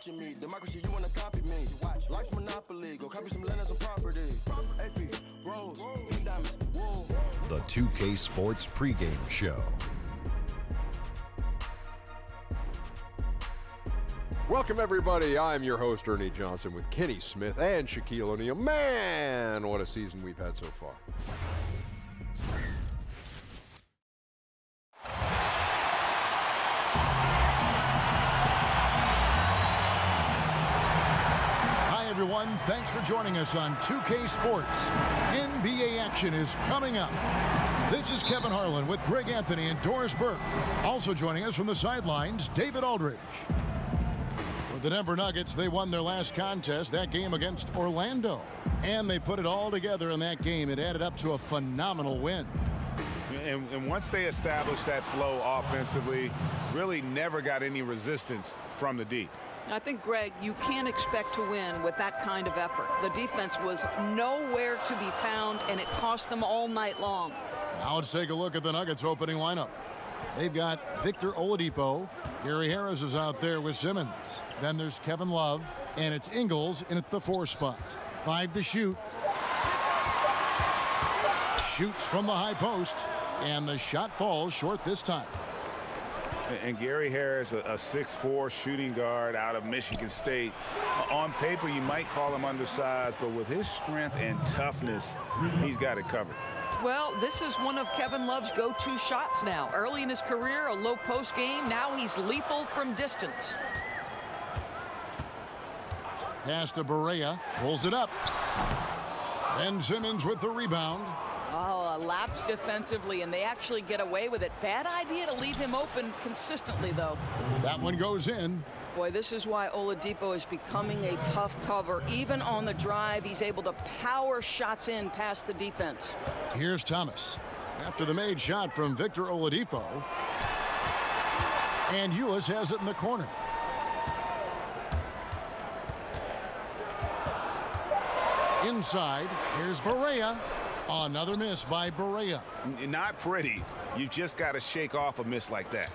watching me. Democracy, you wanna copy me. Life's monopoly, go copy some land and some property. AP, Rose, pink diamonds, whoa. The 2K Sports pregame show. Welcome, everybody. I'm your host, Ernie Johnson, with Kenny Smith and Shaquille O'Neal. Man, what a season we've had so far. Hi, everyone. Thanks for joining us on 2K Sports. NBA action is coming up. This is Kevin Harlan with Greg Anthony and Doris Burke. Also joining us from the sidelines, David Aldridge. For the Denver Nuggets, they won their last contest, that game against Orlando. And they put it all together in that game. It added up to a phenomenal win. And once they established that flow offensively, really never got any resistance from the D. I think, Greg, you can't expect to win with that kind of effort. The defense was nowhere to be found, and it cost them all night long. Now let's take a look at the Nuggets opening lineup. They've got Victor Oladipo. Gary Harris is out there with Simmons. Then there's Kevin Love, and it's Ingles in at the 4 spot. 5 to shoot. Shoots from the high post, and the shot falls short this time. And Gary Harris, a 6'4" shooting guard out of Michigan State. On paper, you might call him undersized, but with his strength and toughness, he's got it covered. Well, this is one of Kevin Love's go-to shots now. Early in his career, a low post game. Now he's lethal from distance. Pass to Barea, pulls it up. Ben Simmons with the rebound. Oh, a lapse defensively, and they actually get away with it. Bad idea to leave him open consistently, though. That one goes in. Boy, this is why Oladipo is becoming a tough cover. Even on the drive, he's able to power shots in past the defense. Here's Thomas. After the made shot from Victor Oladipo. And Ulis has it in the corner. Inside, here's Barea. Another miss by Barea. Not pretty. You've just got to shake off a miss like that.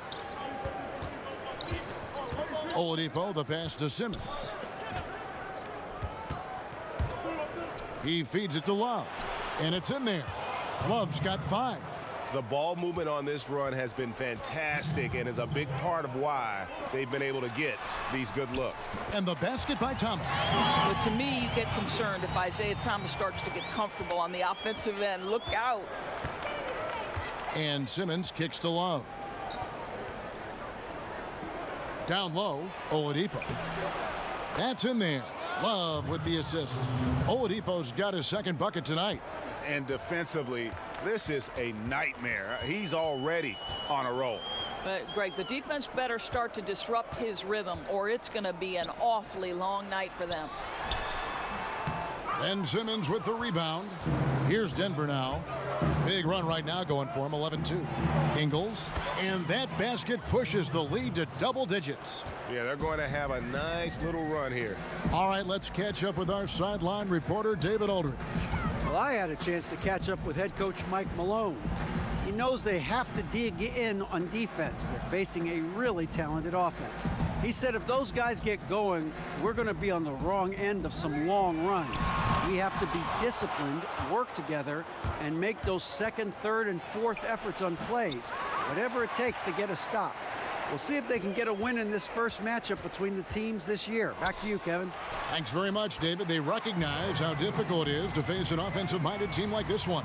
Oladipo, the pass to Simmons. He feeds it to Love, and it's in there. Love's got 5. The ball movement on this run has been fantastic and is a big part of why they've been able to get these good looks. And the basket by Thomas. But to me, you get concerned if Isaiah Thomas starts to get comfortable on the offensive end. Look out. And Simmons kicks to Love. Down low, Oladipo. That's in there. Love with the assist. Oladipo's got his second bucket tonight. And defensively, this is a nightmare. He's already on a roll. But, Greg, the defense better start to disrupt his rhythm, or it's going to be an awfully long night for them. Ben Simmons with the rebound. Here's Denver now. Big run right now going for him, 11-2. Ingles, and that basket pushes the lead to double digits. Yeah, they're going to have a nice little run here. All right, let's catch up with our sideline reporter, David Aldridge. Well, I had a chance to catch up with head coach Mike Malone. He knows they have to dig in on defense. They're facing a really talented offense. He said if those guys get going, we're going to be on the wrong end of some long runs. We have to be disciplined, work together, and make those second, third, and fourth efforts on plays. Whatever it takes to get a stop. We'll see if they can get a win in this first matchup between the teams this year. Back to you, Kevin. Thanks very much, David. They recognize how difficult it is to face an offensive-minded team like this one.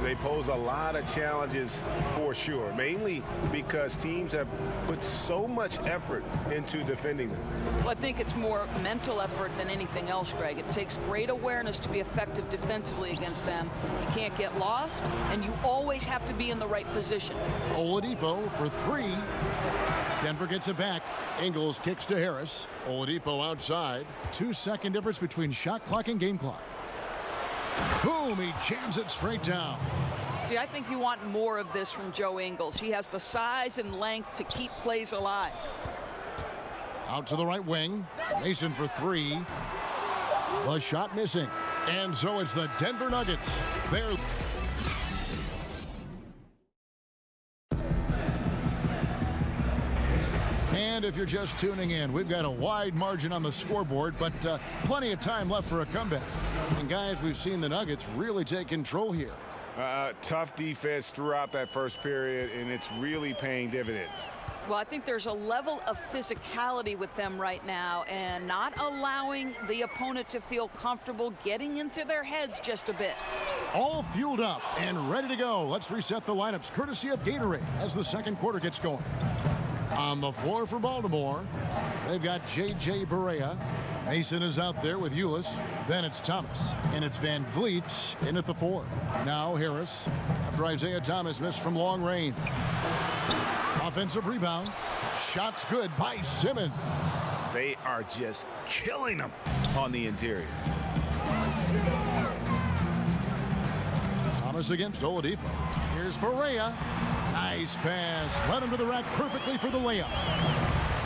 They pose a lot of challenges for sure, mainly because teams have put so much effort into defending them. Well, I think it's more mental effort than anything else, Greg. It takes great awareness to be effective defensively against them. You can't get lost, and you always have to be in the right position. Oladipo for 3. Denver gets it back. Ingles kicks to Harris. Oladipo outside. 2-second difference between shot clock and game clock. Boom, he jams it straight down. See, I think you want more of this from Joe Ingles. He has the size and length to keep plays alive. Out to the right wing. Mason for 3. The shot missing. And so it's the Denver Nuggets. They're And if you're just tuning in, we've got a wide margin on the scoreboard, but plenty of time left for a comeback. And guys, we've seen the Nuggets really take control here. Tough defense throughout that first period, and it's really paying dividends. Well, I think there's a level of physicality with them right now and not allowing the opponent to feel comfortable getting into their heads just a bit. All fueled up and ready to go. Let's reset the lineups courtesy of Gatorade as the second quarter gets going. On the floor for Baltimore, they've got J.J. Barea. Mason is out there with Ulis. Then it's Thomas. And it's Van Vliet in at the 4. Now Harris after Isaiah Thomas missed from long range. Offensive rebound. Shots good by Simmons. They are just killing them on the interior. Thomas against Oladipo. Here's Barea. Nice pass. Led him to the rack perfectly for the layup.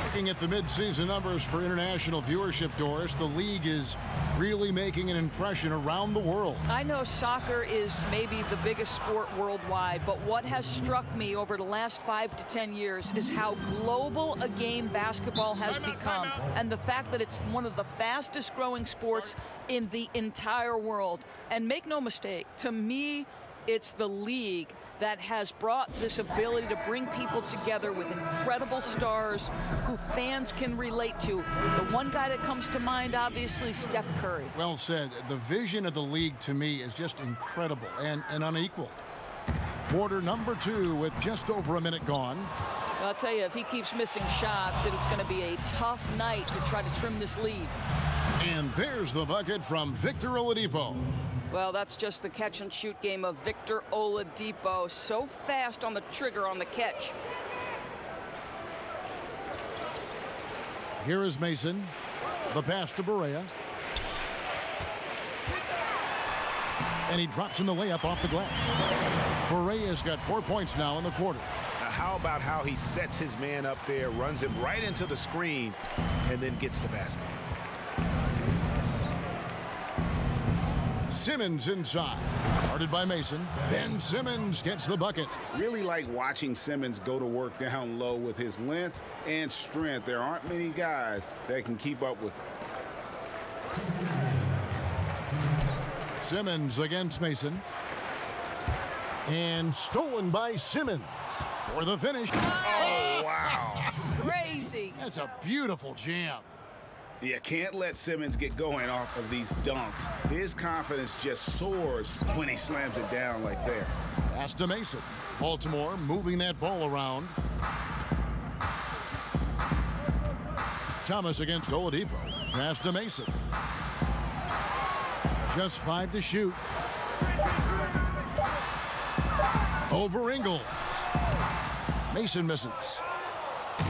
Looking at the midseason numbers for international viewership, Doris, the league is really making an impression around the world. I know soccer is maybe the biggest sport worldwide, but what has struck me over the last 5 to 10 years is how global a game basketball has become, and the fact that it's one of the fastest growing sports in the entire world. And make no mistake, to me, it's the league that has brought this ability to bring people together with incredible stars who fans can relate to. The one guy that comes to mind, obviously, Steph Curry. Well said. The vision of the league, to me, is just incredible and unequal. Quarter number 2 with just over a minute gone. I'll tell you, if he keeps missing shots, it's going to be a tough night to try to trim this lead. And there's the bucket from Victor Oladipo. Well, that's just the catch-and-shoot game of Victor Oladipo. So fast on the trigger on the catch. Here is Mason. The pass to Barea. And he drops in the layup off the glass. Barea's got 4 points now in the quarter. How about how he sets his man up there, runs him right into the screen, and then gets the basket. Simmons inside. Guarded by Mason. Ben Simmons gets the bucket. Really like watching Simmons go to work down low with his length and strength. There aren't many guys that can keep up with him. Simmons against Mason. And stolen by Simmons for the finish. Oh, wow. Crazy. That's a beautiful jam. You can't let Simmons get going off of these dunks. His confidence just soars when he slams it down like that. Pass to Mason. Baltimore moving that ball around. Thomas against Oladipo. Pass to Mason. Just 5 to shoot. Over Ingles. Mason misses.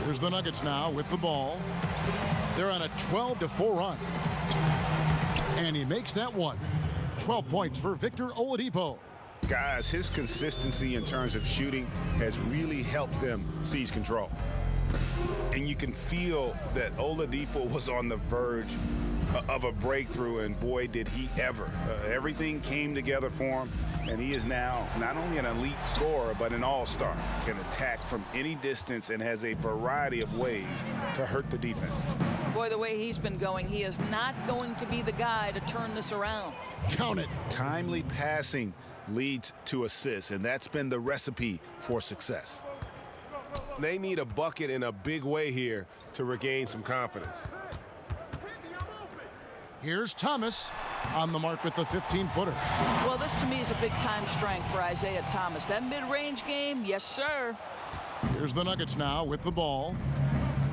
Here's the Nuggets now with the ball. They're on a 12-4 run. And he makes that one. 12 points for Victor Oladipo. Guys, his consistency in terms of shooting has really helped them seize control. And you can feel that Oladipo was on the verge of a breakthrough, and boy, did he ever. Everything came together for him, and he is now not only an elite scorer, but an all-star. Can attack from any distance and has a variety of ways to hurt the defense. Boy, the way he's been going, he is not going to be the guy to turn this around. Count it. Timely passing leads to assists, and that's been the recipe for success. They need a bucket in a big way here to regain some confidence. Here's Thomas on the mark with the 15-footer. Well, this to me is a big-time strength for Isaiah Thomas. That mid-range game, yes, sir. Here's the Nuggets now with the ball.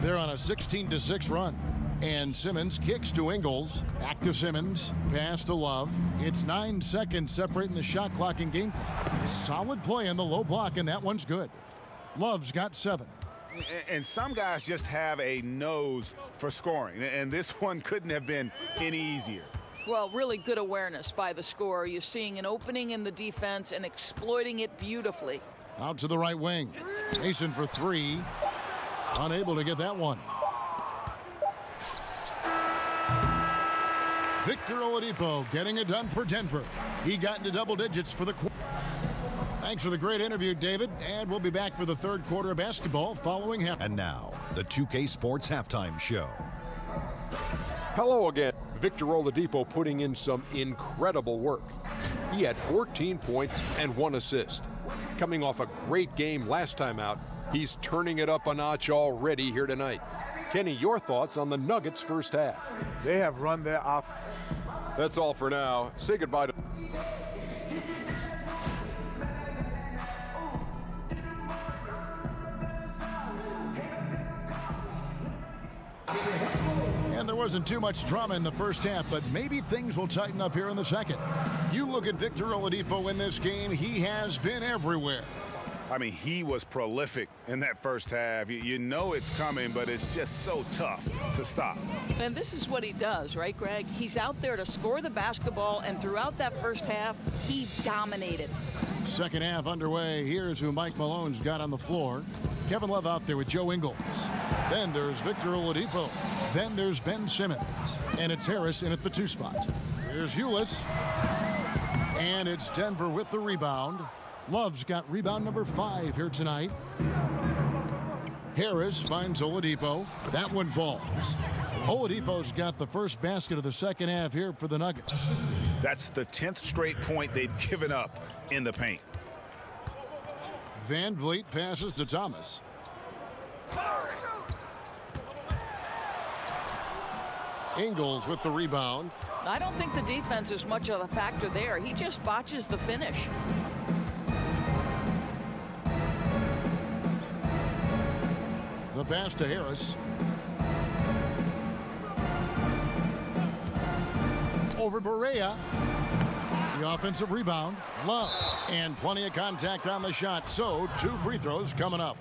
They're on a 16-6 run. And Simmons kicks to Ingles. Back to Simmons. Pass to Love. It's 9 seconds separating the shot clock and game clock. Solid play in the low block, and that one's good. Love's got 7. And some guys just have a nose for scoring, and this one couldn't have been any easier. Well, really good awareness by the scorer. You're seeing an opening in the defense and exploiting it beautifully. Out to the right wing. Mason for 3. Unable to get that one. Victor Oladipo getting it done for Denver. He got into double digits for the quarter. Thanks for the great interview, David. And we'll be back for the third quarter of basketball following half. And now, the 2K Sports Halftime Show. Hello again. Victor Oladipo putting in some incredible work. He had 14 points and 1 assist. Coming off a great game last time out, he's turning it up a notch already here tonight. Kenny, your thoughts on the Nuggets' first half? They have run their op. That's all for now. Say goodbye to... And there wasn't too much drama in the first half, but maybe things will tighten up here in the second. You look at Victor Oladipo in this game, he has been everywhere. I mean, he was prolific in that first half. You know it's coming, but it's just so tough to stop. And this is what he does, right, Greg? He's out there to score the basketball, and throughout that first half, he dominated. Second half underway. Here's who Mike Malone's got on the floor. Kevin Love out there with Joe Ingles. Then there's Victor Oladipo. Then there's Ben Simmons. And it's Harris in at the 2 spot. Here's Ulis. And it's Denver with the rebound. Love's got rebound number 5 here tonight. Harris finds Oladipo. That one falls. Oladipo's got the first basket of the second half here for the Nuggets. That's the 10th straight point they've given up in the paint. Van Vliet passes to Thomas. Ingles with the rebound. I don't think the defense is much of a factor there. He just botches the finish. The pass to Harris. Over Barea. The offensive rebound. Love. And plenty of contact on the shot. So 2 free throws coming up.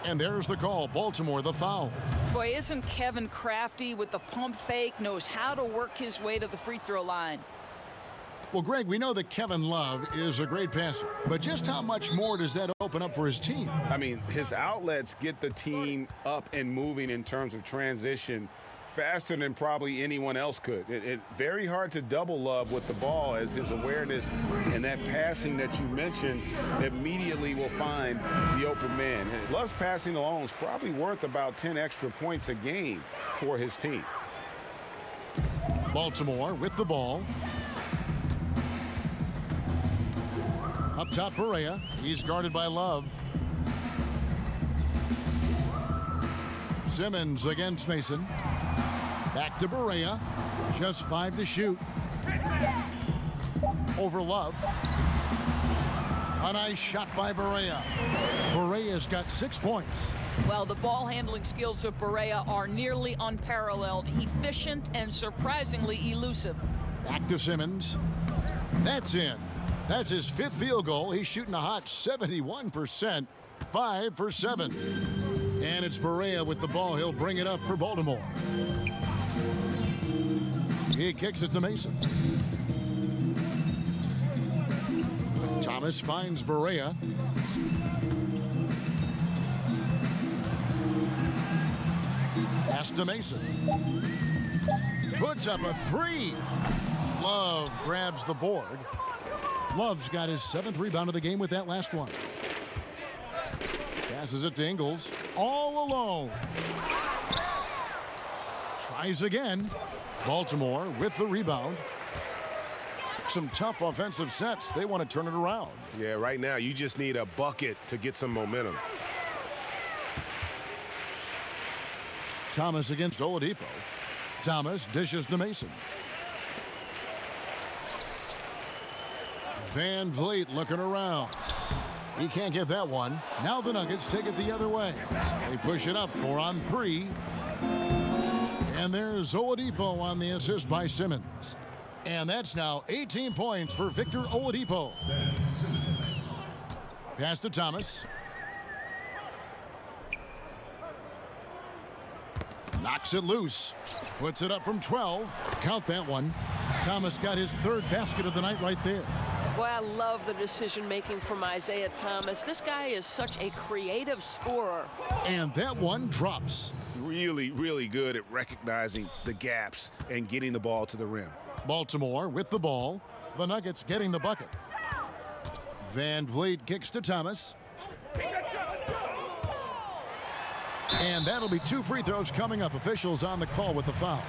And there's the call. Baltimore, the foul. Boy, isn't Kevin crafty with the pump fake, knows how to work his way to the free throw line. Well, Greg, we know that Kevin Love is a great passer, but just how much more does that open up for his team? I mean, his outlets get the team up and moving in terms of transition faster than probably anyone else could. It's very hard to double Love with the ball, as his awareness and that passing that you mentioned immediately will find the open man. Love's passing alone is probably worth about 10 extra points a game for his team. Baltimore with the ball. Up top, Barea. He's guarded by Love. Simmons against Mason. Back to Barea. Just 5 to shoot. Over Love. A nice shot by Barea. Barea's got 6 points. Well, the ball handling skills of Barea are nearly unparalleled. Efficient and surprisingly elusive. Back to Simmons. That's in. That's his 5th field goal. He's shooting a hot 71%. 5 for 7. And it's Barea with the ball. He'll bring it up for Baltimore. He kicks it to Mason. Thomas finds Barea. Pass to Mason. Puts up a 3. Love grabs the board. Love's got his 7th rebound of the game with that last one. Passes it to Ingles. All alone. Tries again. Baltimore with the rebound. Some tough offensive sets. They want to turn it around. Yeah, right now you just need a bucket to get some momentum. Thomas against Oladipo. Thomas dishes to Mason. Van Vliet looking around. He can't get that one. Now the Nuggets take it the other way. They push it up 4 on 3. And there's Oladipo on the assist by Simmons. And that's now 18 points for Victor Oladipo. Pass to Thomas. Knocks it loose. Puts it up from 12. Count that one. Thomas got his 3rd basket of the night right there. Boy, I love the decision-making from Isaiah Thomas. This guy is such a creative scorer. And that one drops. Really, really good at recognizing the gaps and getting the ball to the rim. Baltimore with the ball. The Nuggets getting the bucket. Van Vliet kicks to Thomas. And that'll be 2 free throws coming up. Officials on the call with the foul.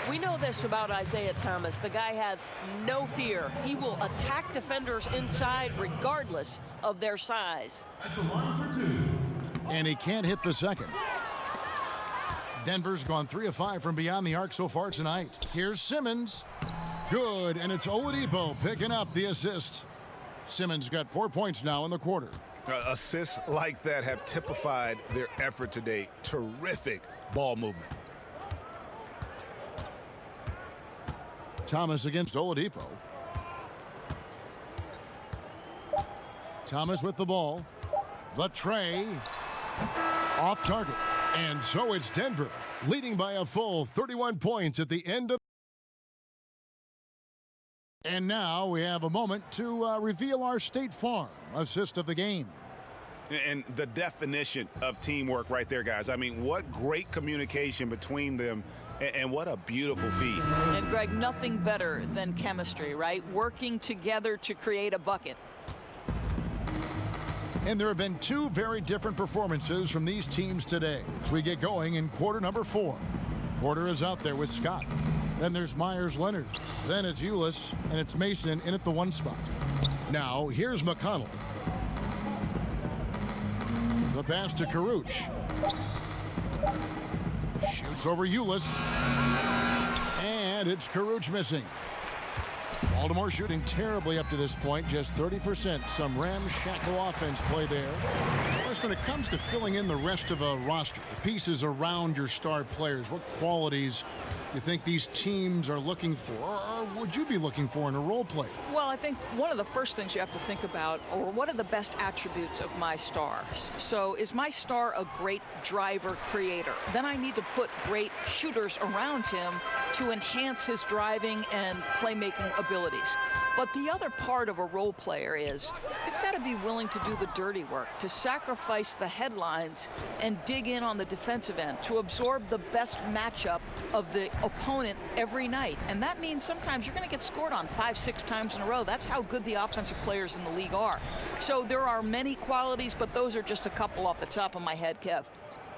We know this about Isaiah Thomas. The guy has no fear. He will attack defenders inside regardless of their size. And he can't hit the second. Denver's gone 3 of 5 from beyond the arc so far tonight. Here's Simmons. Good, and it's Oladipo picking up the assist. Simmons got 4 points now in the quarter. Assists like that have typified their effort today. Terrific ball movement. Thomas against Oladipo. Thomas with the ball. The tray. Off target. And so it's Denver leading by a full 31 points at the end of. And now we have a moment to reveal our State Farm assist of the game. And the definition of teamwork right there, guys. I mean, what great communication between them, and what a beautiful feed. And, Greg, nothing better than chemistry, right? Working together to create a bucket. And there have been 2 very different performances from these teams today as we get going in quarter number 4. Porter is out there with Scott. Then there's Myers-Leonard. Then it's Ulis, and it's Mason in at the 1 spot. Now, here's McConnell. The pass to Karuch. Shoots over Ulis. And it's Karuch missing. Baltimore shooting terribly up to this point, just 30%. Some ramshackle offense play there. Of course, when it comes to filling in the rest of a roster, the pieces around your star players, what qualities you think these teams are looking for, or would you be looking for in a role player? Well, I think one of the first things you have to think about, or what are the best attributes of my stars? So is my star a great driver creator? Then I need to put great shooters around him to enhance his driving and playmaking abilities. But the other part of a role player is you've got to be willing to do the dirty work, to sacrifice the headlines and dig in on the defensive end, to absorb the best matchup of the opponent every night. And that means sometimes you're going to get scored on 5-6 times in a row. That's how good the offensive players in the league are. So there are many qualities, but those are just a couple off the top of my head, Kev.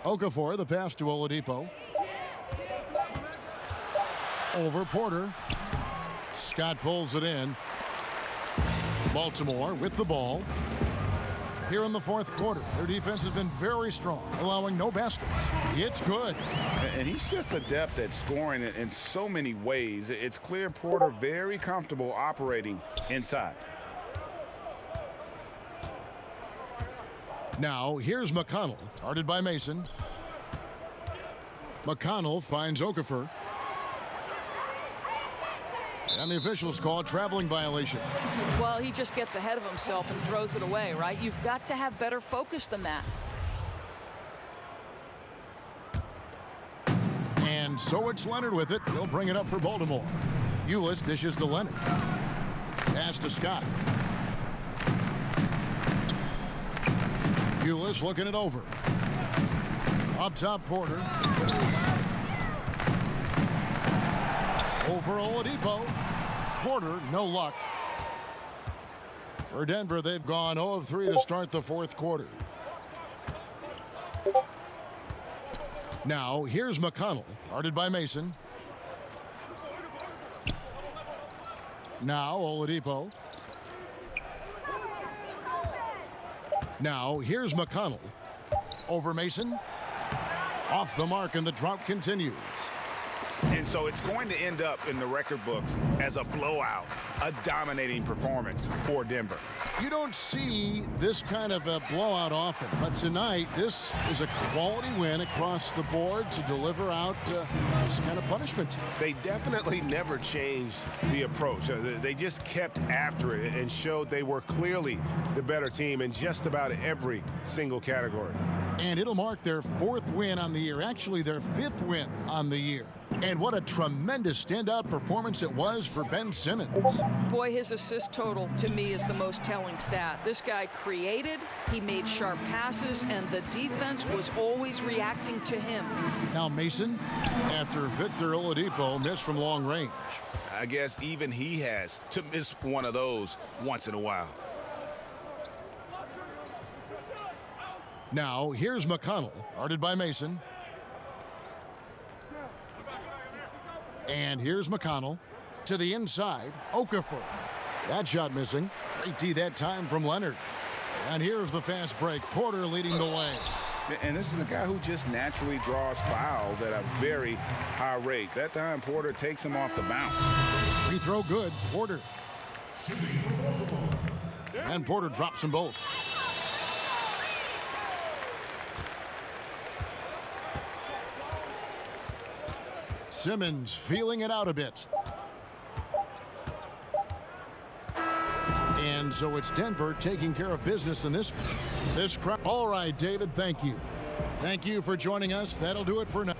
Okafor, the pass to Oladipo. Over Porter. Scott pulls it in. Baltimore with the ball. Here in the 4th quarter, their defense has been very strong, allowing no baskets. It's good. And he's just adept at scoring in so many ways. It's clear Porter very comfortable operating inside. Now, here's McConnell, guarded by Mason. McConnell finds Okafor. And the officials call a traveling violation. Well, he just gets ahead of himself and throws it away, right? You've got to have better focus than that. And so it's Leonard with it. He'll bring it up for Baltimore. Ulis dishes to Leonard. Pass to Scott. Ulis looking it over. Up top, Porter. Over Oladipo. Porter, no luck. For Denver, they've gone 0 of 3 to start the 4th quarter. Now, here's McConnell, guarded by Mason. Now, Oladipo. Now, here's McConnell. Over Mason. Off the mark, and the drought continues. And so it's going to end up in the record books as a blowout, a dominating performance for Denver. You don't see this kind of a blowout often, but tonight this is a quality win across the board to deliver out this kind of punishment. They definitely never changed the approach. They just kept after it and showed they were clearly the better team in just about every single category. And it'll mark their 4th win on the year, actually their 5th win on the year. And what a tremendous standout performance it was for Ben Simmons. Boy, his assist total to me is the most telling stat. This guy created, he made sharp passes, and the defense was always reacting to him. Now Mason, after Victor Oladipo missed from long range. I guess even he has to miss one of those once in a while. Now, here's McConnell, guarded by Mason. And here's McConnell to the inside. Okafor. That shot missing. Great D that time from Leonard. And here's the fast break. Porter leading the way. And this is a guy who just naturally draws fouls at a very high rate. That time, Porter takes him off the bounce. Free throw good. Porter. And Porter drops them both. Simmons feeling it out a bit. And so it's Denver taking care of business in this crowd. All right, David, thank you. Thank you for joining us. That'll do it for now.